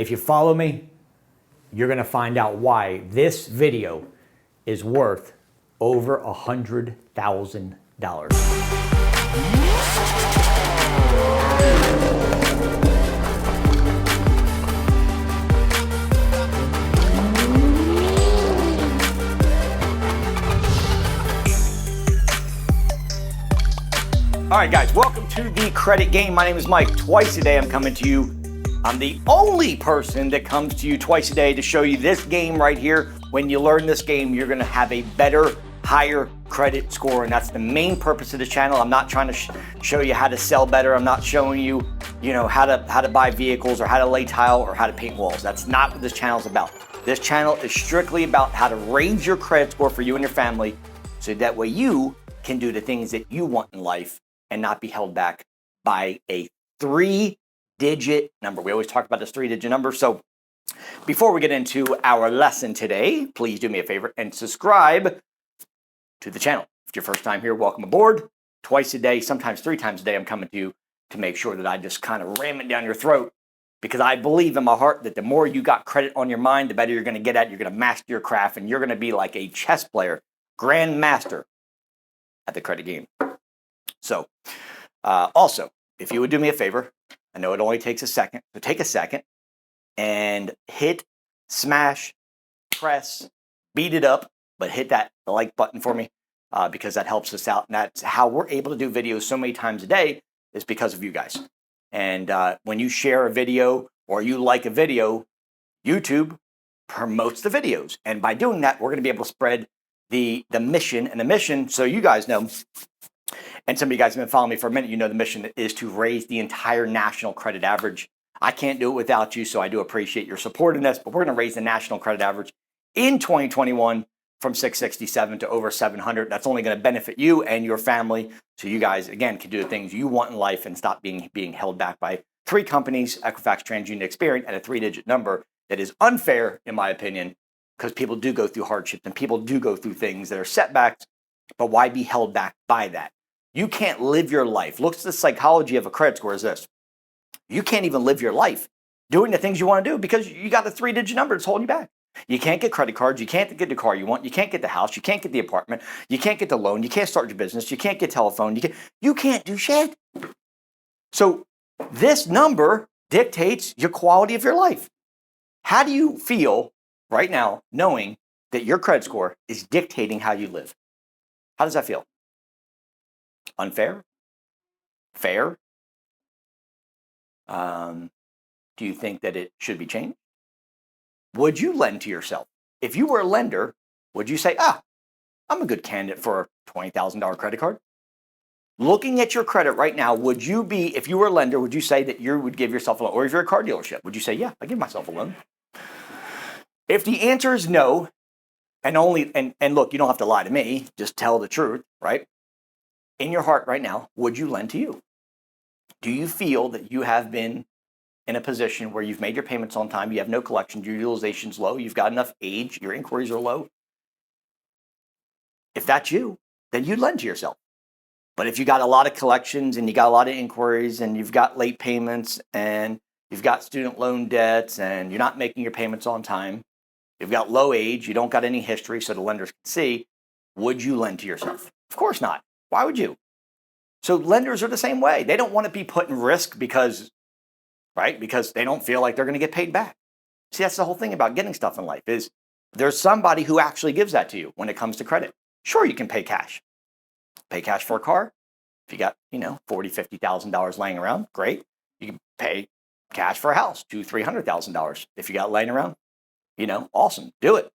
If you follow me, you're going to find out why this video is worth over $100,000. All right, guys, welcome to the Credit Game. My name is Mike. Twice a day I'm coming to you. I'm the only person that comes to you twice a day to show you this game right here. When you learn this game, you're gonna have a better, higher credit score, and that's the main purpose of the channel. I'm not trying to show you how to sell better. I'm not showing you, how to buy vehicles or how to lay tile or how to paint walls. That's not what this channel is about. This channel is strictly about how to raise your credit score for you and your family, so that way you can do the things that you want in life and not be held back by a 3-digit number. We always talk about this 3-digit number. So before we get into our lesson today, please do me a favor and subscribe to the channel. If it's your first time here, welcome aboard. Twice a day, sometimes 3 times a day, I'm coming to you to make sure that I just kind of ram it down your throat, because I believe in my heart that the more you got credit on your mind, the better you're gonna get at it. You're gonna master your craft, and you're gonna be like a chess player, grandmaster at the credit game. So, also, if you would do me a favor, I know it only takes a second, so take a second and hit, smash, press, beat it up, but hit the like button for me, because that helps us out. And that's how we're able to do videos so many times a day, is because of you guys. And when you share a video or you like a video, YouTube promotes the videos. And by doing that, we're going to be able to spread the mission. And the mission, so you guys know, and some of you guys have been following me for a minute, you know the mission is to raise the entire national credit average. I can't do it without you, so I do appreciate your support in this, but we're going to raise the national credit average in 2021 from 667 to over 700. That's only going to benefit you and your family, so you guys, again, can do the things you want in life and stop being held back by 3 companies, Equifax, TransUnion, Experian, at a 3-digit number that is unfair, in my opinion, because people do go through hardships and people do go through things that are setbacks, but why be held back by that? You can't live your life. Look at the psychology of a credit score is this. You can't even live your life doing the things you want to do because you got a 3-digit number that's holding you back. You can't get credit cards. You can't get the car you want. You can't get the house. You can't get the apartment. You can't get the loan. You can't start your business. You can't get telephone. You can't do shit. So this number dictates your quality of your life. How do you feel right now knowing that your credit score is dictating how you live? How does that feel? Unfair? Fair? Do you think that it should be changed? Would you lend to yourself? If you were a lender, would you say, I'm a good candidate for a $20,000 credit card? Looking at your credit right now, would you be, if you were a lender, would you say that you would give yourself a loan? Or if you're a car dealership, would you say, yeah, I give myself a loan? If the answer is no, and look, you don't have to lie to me, just tell the truth, right? In your heart right now, would you lend to you? Do you feel that you have been in a position where you've made your payments on time, you have no collections, your utilization's low, you've got enough age, your inquiries are low? If that's you, then you'd lend to yourself. But if you got a lot of collections and you got a lot of inquiries and you've got late payments and you've got student loan debts and you're not making your payments on time, you've got low age, you don't got any history so the lenders can see, would you lend to yourself? Of course not. Why would you? So lenders are the same way. They don't want to be put in risk because they don't feel like they're going to get paid back. See, that's the whole thing about getting stuff in life is there's somebody who actually gives that to you when it comes to credit. Sure, you can pay cash. Pay cash for a car. If you got, $40,000, $50,000 laying around, great. You can pay cash for a house, $200,000, $300,000. If you got laying around, awesome. Do it.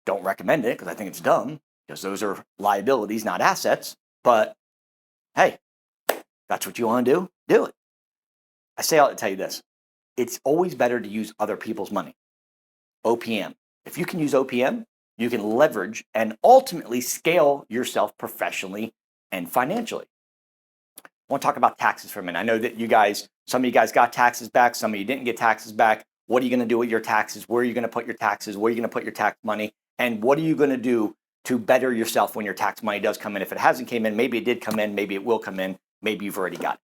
Don't recommend it because I think it's dumb, because those are liabilities, not assets. But hey, that's what you want to do it. I say all to tell you this. It's always better to use other people's money. OPM. If you can use OPM, you can leverage and ultimately scale yourself professionally and financially. I want to talk about taxes for a minute. I know that some of you guys got taxes back, some of you didn't get taxes back. What are you going to do with your taxes? Where are you going to put your taxes? Where are you going to put your tax money? And what are you going to do to better yourself when your tax money does come in? If it hasn't came in, maybe it did come in, maybe it will come in, maybe you've already got it.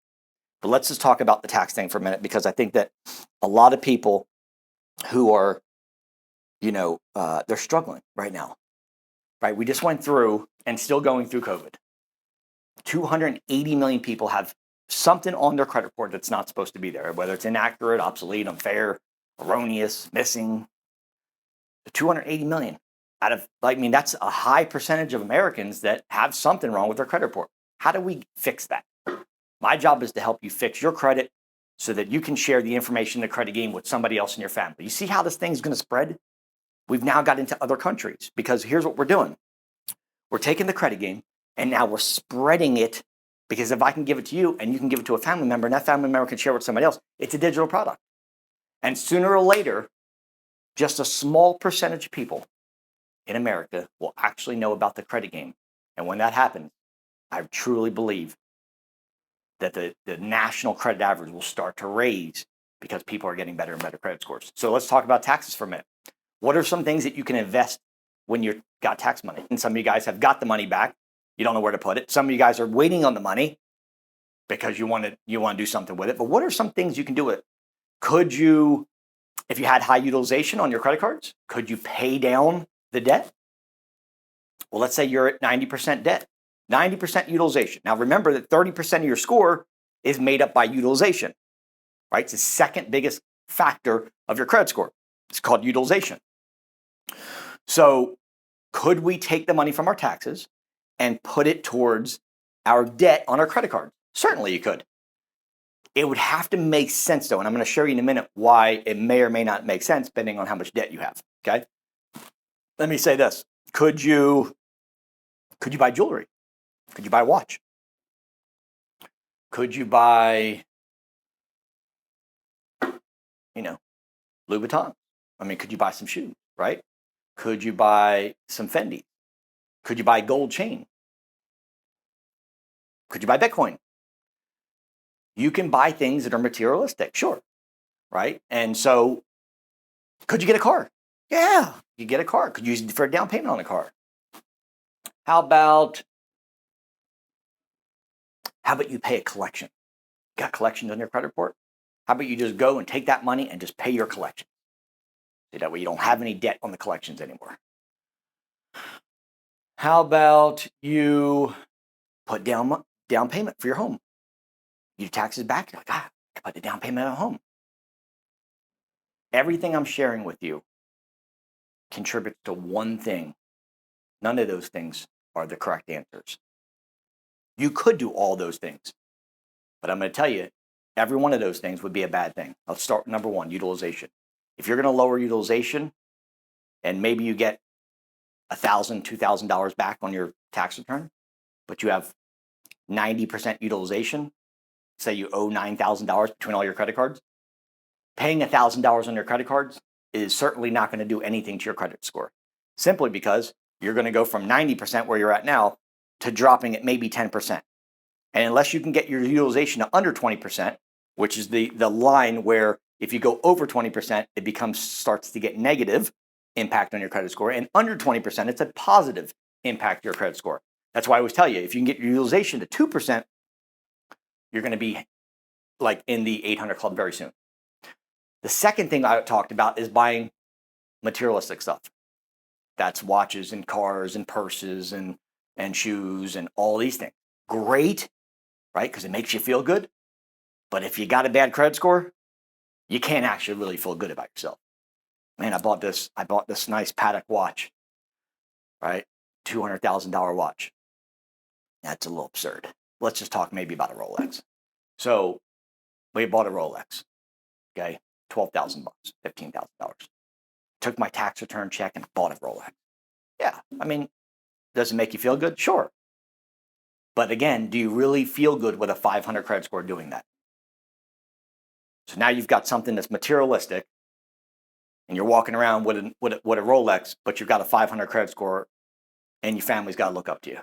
But let's just talk about the tax thing for a minute, because I think that a lot of people who are, they're struggling right now, right? We just went through and still going through COVID. 280 million people have something on their credit report that's not supposed to be there, whether it's inaccurate, obsolete, unfair, erroneous, missing. 280 million out of, that's a high percentage of Americans that have something wrong with their credit report. How do we fix that? My job is to help you fix your credit so that you can share the information in the credit game with somebody else in your family. You see how this thing's going to spread? We've now got into other countries, because here's what we're doing. We're taking the credit game and now we're spreading it, because if I can give it to you and you can give it to a family member and that family member can share it with somebody else, it's a digital product. And sooner or later, just a small percentage of people in America will actually know about the credit game. And when that happens, I truly believe that the national credit average will start to raise, because people are getting better and better credit scores. So let's talk about taxes for a minute. What are some things that you can invest when you've got tax money? And some of you guys have got the money back. You don't know where to put it. Some of you guys are waiting on the money because you want to do something with it. But what are some things you can do with it? Could you, if you had high utilization on your credit cards, could you pay down the debt? Well, let's say you're at 90% debt, 90% utilization. Now, remember that 30% of your score is made up by utilization, right? It's the second biggest factor of your credit score. It's called utilization. So could we take the money from our taxes and put it towards our debt on our credit card? Certainly you could. It would have to make sense, though, and I'm going to show you in a minute why it may or may not make sense depending on how much debt you have, okay? Let me say this. Could you buy jewelry? Could you buy a watch? Could you buy, Louis Vuitton? Could you buy some shoes, right? Could you buy some Fendi? Could you buy a gold chain? Could you buy Bitcoin? You can buy things that are materialistic, sure, right? And so, could you get a car? Yeah, you get a car. Could you use it for a down payment on a car? How about you pay a collection? Got collections on your credit report? How about you just go and take that money and just pay your collection? So that way you don't have any debt on the collections anymore. How about you put down payment for your home? Your taxes back, you're like, I put the down payment on home. Everything I'm sharing with you contributes to one thing. None of those things are the correct answers. You could do all those things, but I'm going to tell you, every one of those things would be a bad thing. Let's start with number one, utilization. If you're going to lower utilization and maybe you get $1,000, $2,000 back on your tax return, but you have 90% utilization, say you owe $9,000 between all your credit cards, paying $1,000 on your credit cards is certainly not going to do anything to your credit score, simply because you're going to go from 90% where you're at now to dropping at maybe 10%. And unless you can get your utilization to under 20%, which is the line where if you go over 20%, it starts to get negative impact on your credit score. And under 20%, it's a positive impact to your credit score. That's why I always tell you, if you can get your utilization to 2%, you're going to be like in the 800 club very soon. The second thing I talked about is buying materialistic stuff. That's watches and cars and purses and shoes and all these things. Great, right? Because it makes you feel good. But if you got a bad credit score, you can't actually really feel good about yourself. Man, I bought this nice Patek watch, right? $200,000 watch. That's a little absurd. Let's just talk maybe about a Rolex. So we bought a Rolex, okay? $12,000, $15,000. Took my tax return check and bought a Rolex. Yeah, does it make you feel good? Sure. But again, do you really feel good with a 500 credit score doing that? So now you've got something that's materialistic and you're walking around with a Rolex, but you've got a 500 credit score and your family's got to look up to you.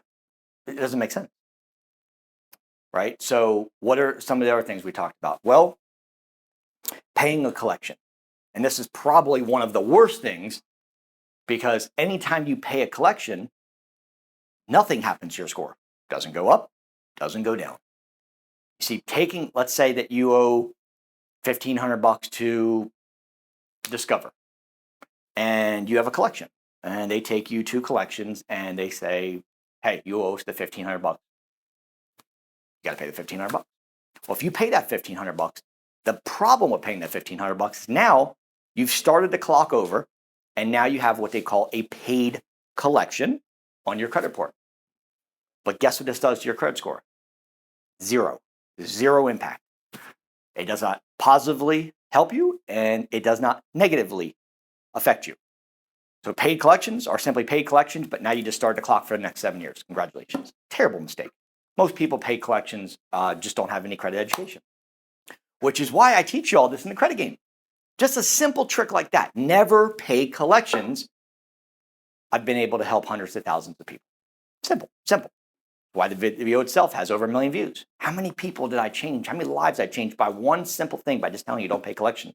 It doesn't make sense, right? So what are some of the other things we talked about? Well, paying a collection. And this is probably one of the worst things, because anytime you pay a collection, nothing happens to your score. Doesn't go up, doesn't go down. You see, let's say that you owe $1,500 to Discover, and you have a collection, and they take you to collections, and they say, hey, you owe us the $1,500. You got to pay the $1,500. Well, if you pay that $1,500, the problem with paying that $1,500 is now you've started the clock over, and now you have what they call a paid collection on your credit report. But guess what this does to your credit score? Zero impact. It does not positively help you, and it does not negatively affect you. So paid collections are simply paid collections, but now you just start the clock for the next 7 years. Congratulations. Terrible mistake. Most people pay collections just don't have any credit education, which is why I teach you all this in the credit game. Just a simple trick like that. Never pay collections. I've been able to help hundreds of thousands of people. Simple. Why the video itself has over 1 million views. How many people did I change? How many lives I changed by one simple thing, by just telling you don't pay collections?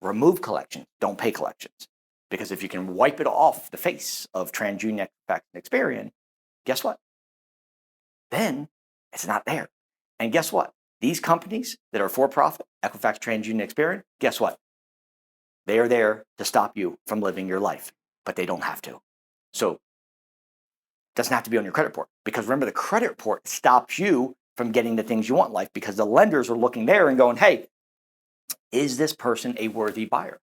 Remove collections, don't pay collections. Because if you can wipe it off the face of TransUnion, Equifax, and Experian, guess what? Then it's not there. And guess what? These companies that are for-profit, Equifax, TransUnion, Experian, guess what? They are there to stop you from living your life, but they don't have to. So it doesn't have to be on your credit report, because remember, the credit report stops you from getting the things you want in life, because the lenders are looking there and going, hey, is this person a worthy buyer?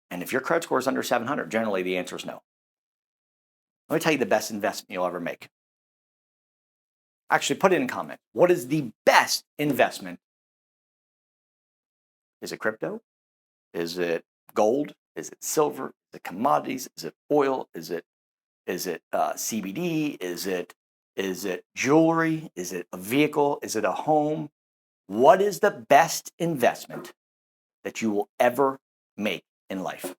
And if your credit score is under 700, generally the answer is no. Let me tell you the best investment you'll ever make. Actually, put it in comment. What is the best investment? Is it crypto? Is it gold? Is it silver? Is it commodities? Is it oil? Is it CBD? Is it jewelry? Is it a vehicle? Is it a home? What is the best investment that you will ever make in life?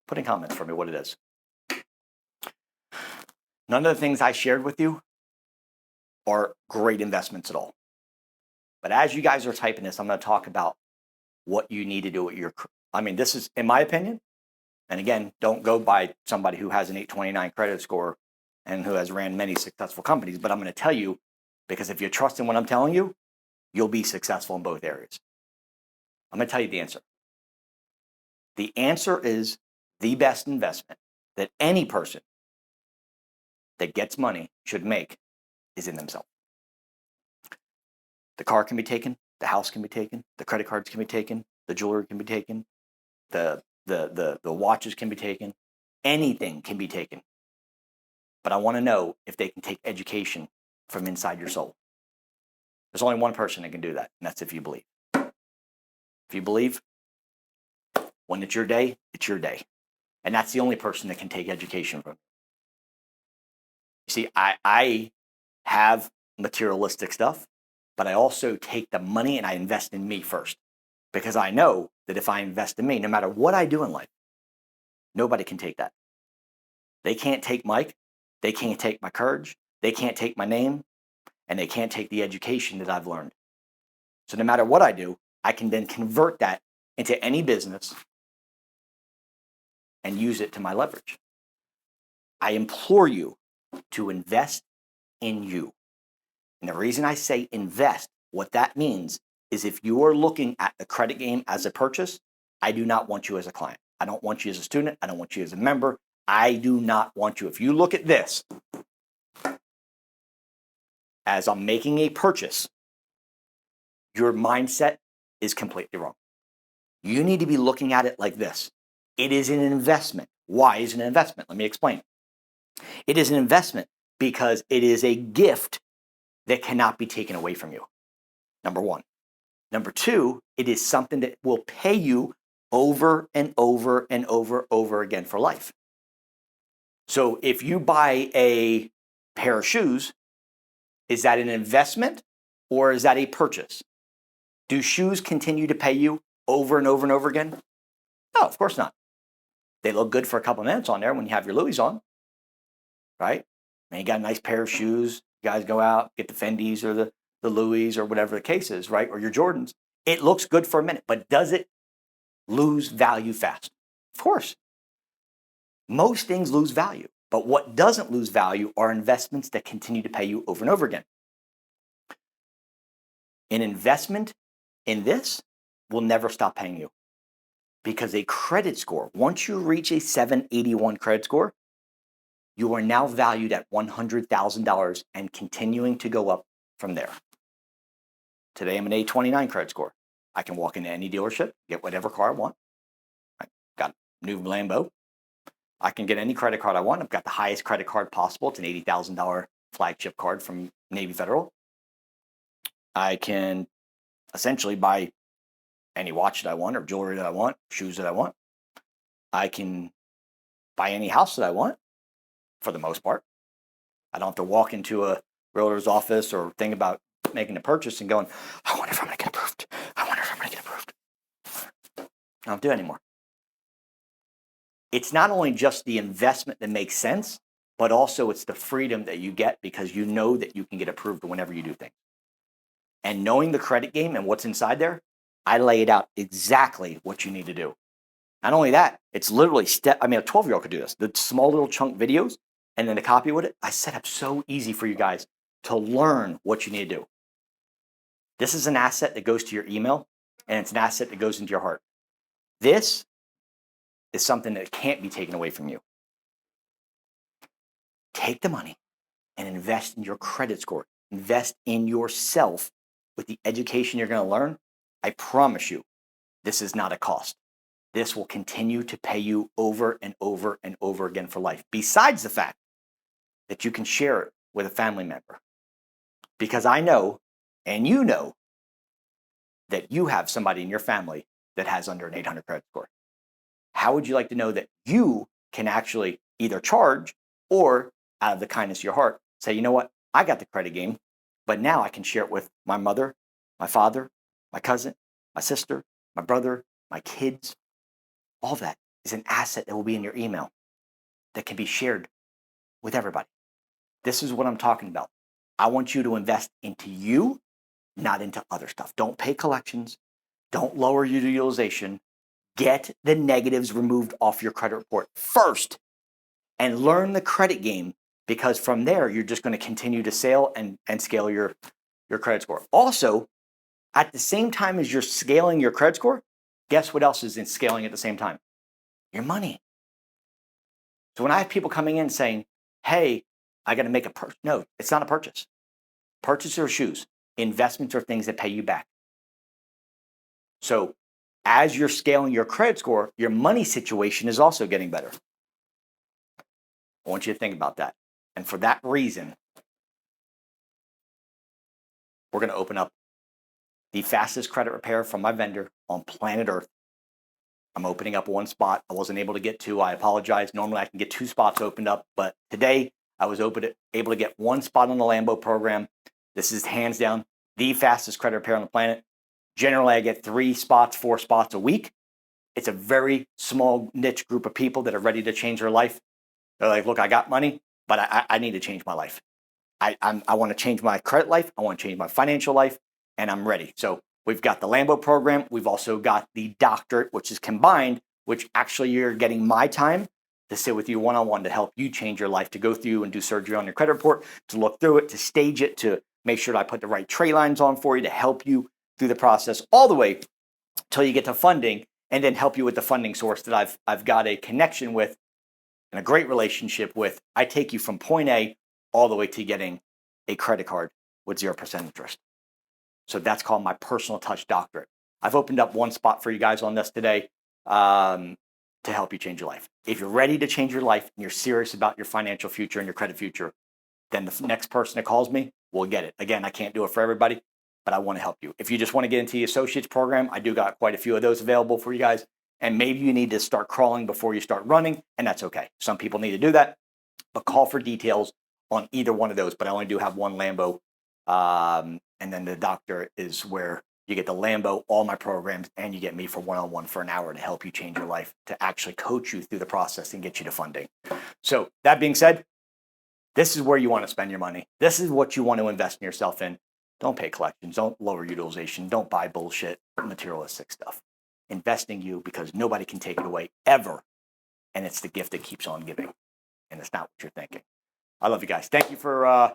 Put in comments for me what it is. None of the things I shared with you are great investments at all. But as you guys are typing this, I'm going to talk about what you need to do with your, this is, in my opinion, and again, don't go by somebody who has an 829 credit score and who has ran many successful companies, but I'm going to tell you, because if you trust in what I'm telling you, you'll be successful in both areas. I'm going to tell you the answer. The answer is the best investment that any person that gets money should make is in themselves. The car can be taken, the house can be taken, the credit cards can be taken, the jewelry can be taken, the watches can be taken, anything can be taken. But I want to know if they can take education from inside your soul. There's only one person that can do that, and that's if you believe. If you believe, when it's your day, it's your day. And that's the only person that can take education from you. You see, I have materialistic stuff, but I also take the money and I invest in me first. Because I know that if I invest in me, no matter what I do in life, nobody can take that. They can't take Mike. They can't take my courage. They can't take my name. And they can't take the education that I've learned. So no matter what I do, I can then convert that into any business and use it to my leverage. I implore you to invest in you. And the reason I say invest, what that means is if you are looking at the credit game as a purchase, I do not want you as a client. I don't want you as a student. I don't want you as a member. I do not want you. If you look at this as I'm making a purchase, your mindset is completely wrong. You need to be looking at it like this. It is an investment. Why is it an investment? Let me explain. It is an investment because it is a gift that cannot be taken away from you. Number one. Number two, it is something that will pay you over and over and over again for life. So if you buy a pair of shoes, is that an investment or is that a purchase? Do shoes continue to pay you over and over and over again? No, of course not. They look good for a couple of minutes on there when you have your Louis on, right? And you got a nice pair of shoes. You guys go out, get the Fendis or the Louis or whatever the case is, right? Or your Jordans. It looks good for a minute, but does it lose value fast? Of course. Most things lose value, but what doesn't lose value are investments that continue to pay you over and over again. An investment in this will never stop paying you, because a credit score, once you reach a 781 credit score, you are now valued at $100,000 and continuing to go up from there. Today, I'm an 829 credit score. I can walk into any dealership, get whatever car I want. I got a new Lambo. I can get any credit card I want. I've got the highest credit card possible. It's an $80,000 flagship card from Navy Federal. I can essentially buy any watch that I want, or jewelry that I want, shoes that I want. I can buy any house that I want, for the most part. I don't have to walk into a realtor's office or think about making a purchase and going, I wonder if I'm going to get approved. I wonder if I'm going to get approved. I don't do it anymore. It's not only just the investment that makes sense, but also it's the freedom that you get because you know that you can get approved whenever you do things. And knowing the credit game and what's inside there, I lay it out exactly what you need to do. Not only that, it's literally a 12-year-old could do this. The small little chunk videos and then the copy with it, I set up so easy for you guys to learn what you need to do. This is an asset that goes to your email, and it's an asset that goes into your heart. This is something that can't be taken away from you. Take the money and invest in your credit score. Invest in yourself with the education you're going to learn. I promise you, this is not a cost. This will continue to pay you over and over and over again for life. Besides the fact that you can share it with a family member. Because I know, and you know, that you have somebody in your family that has under an 800 credit score. How would you like to know that you can actually either charge or, out of the kindness of your heart, say, you know what, I got the credit game, but now I can share it with my mother, my father, my cousin, my sister, my brother, my kids. All that is an asset that will be in your email that can be shared with everybody. This is what I'm talking about. I want you to invest into you, not into other stuff. Don't pay collections. Don't lower your utilization. Get the negatives removed off your credit report first and learn the credit game, because from there, you're just going to continue to sail and scale your credit score. Also, at the same time as you're scaling your credit score, guess what else is in scaling at the same time? Your money. So when I have people coming in saying, hey, I got to make a purchase. No, it's not a purchase. Purchases are shoes. Investments are things that pay you back. So as you're scaling your credit score, your money situation is also getting better. I want you to think about that. And for that reason, we're going to open up the fastest credit repair from my vendor on planet Earth. I'm opening up one spot. I wasn't able to get two. I apologize. Normally I can get two spots opened up, but today I was able to get one spot on the Lambo program. This is hands down the fastest credit repair on the planet. Generally, I get 3 spots, 4 spots a week. It's a very small niche group of people that are ready to change their life. They're like, look, I got money, but I need to change my life. I want to change my credit life. I want to change my financial life, and I'm ready. So we've got the Lambo program. We've also got the doctorate, which is combined, which actually you're getting my time to sit with you one-on-one to help you change your life, to go through and do surgery on your credit report, to look through it, to stage it, to make sure that I put the right trade lines on for you, to help you through the process all the way till you get to funding, and then help you with the funding source that I've got a connection with and a great relationship with. I take you from point A all the way to getting a credit card with 0% interest. So that's called my personal touch doctorate. I've opened up one spot for you guys on this today to help you change your life. If you're ready to change your life and you're serious about your financial future and your credit future, then the next person that calls me will get it. Again, I can't do it for everybody, but I want to help you. If you just want to get into the associates program, I do got quite a few of those available for you guys. And maybe you need to start crawling before you start running, and that's okay. Some people need to do that, but call for details on either one of those. But I only do have one Lambo, and then the doctor is where you get the Lambo, all my programs, and you get me for one-on-one for an hour to help you change your life, to actually coach you through the process and get you to funding. So that being said, this is where you want to spend your money. This is what you want to invest in yourself in. Don't pay collections. Don't lower utilization. Don't buy bullshit, materialistic stuff. Invest in you, because nobody can take it away ever. And it's the gift that keeps on giving. And it's not what you're thinking. I love you guys. Thank you for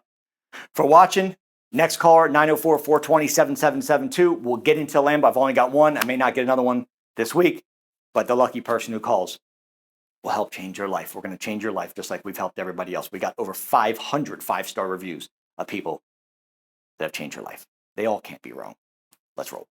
watching. Next caller, 904-420-7772. We'll get into Lambo. I've only got one. I may not get another one this week, but the lucky person who calls will help change your life. We're going to change your life just like we've helped everybody else. We got over 500 five-star reviews of people that have changed your life. They all can't be wrong. Let's roll.